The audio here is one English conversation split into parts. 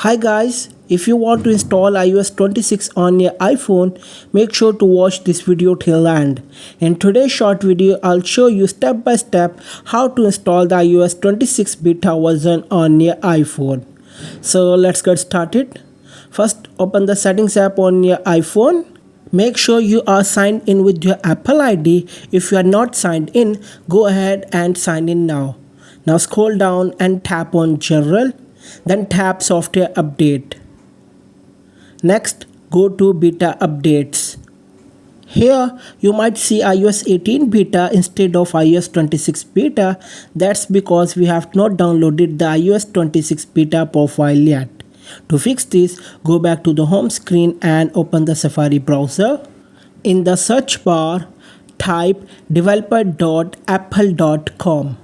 Hi guys, if you want to install iOS 26 on your iPhone, make sure to watch this video till end. In today's short video, I'll show you step by step how to install the iOS 26 beta version on your iPhone. So let's get started. First, open the settings app on your iPhone. Make sure you are signed in with your Apple ID. If you are not signed in, go ahead and sign in now. Now scroll down and tap on General, then tap Software Update. Next, go to Beta Updates. Here, you might see iOS 18 beta instead of iOS 26 beta. That's because we have not downloaded the iOS 26 beta profile yet. To fix this, go back to the home screen and open the Safari browser. In the search bar, type developer.apple.com.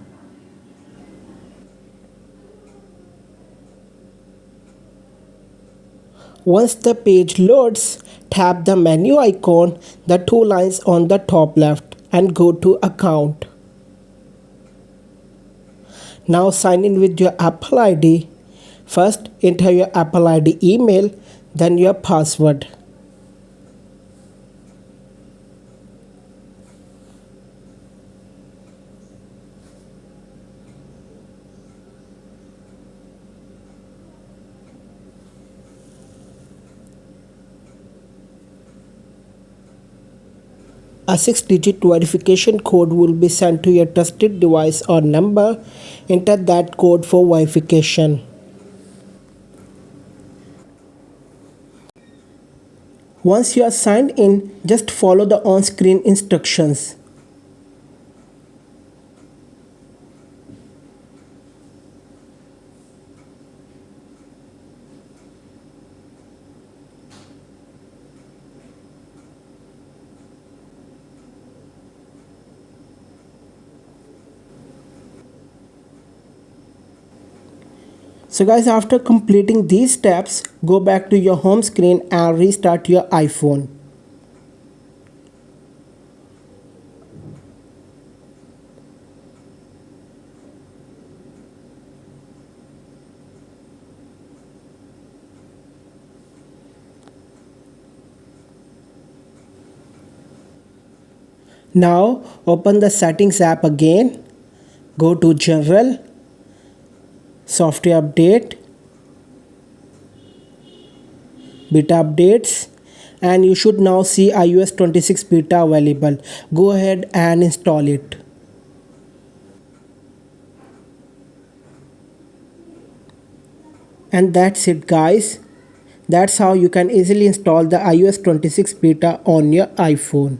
Once the page loads, tap the menu icon, the two lines on the top left, and go to Account. Now sign in with your Apple ID. First, enter your Apple ID email, then your password. A 6-digit verification code will be sent to your trusted device or number. Enter that code for verification. Once you are signed in, just follow the on-screen instructions. So guys, after completing these steps, go back to your home screen and restart your iPhone. Now open the settings app again, go to General, Software Update, Beta Updates, and you should now see iOS 26 beta available. Go ahead and install it. And that's it guys. That's how you can easily install the iOS 26 beta on your iPhone.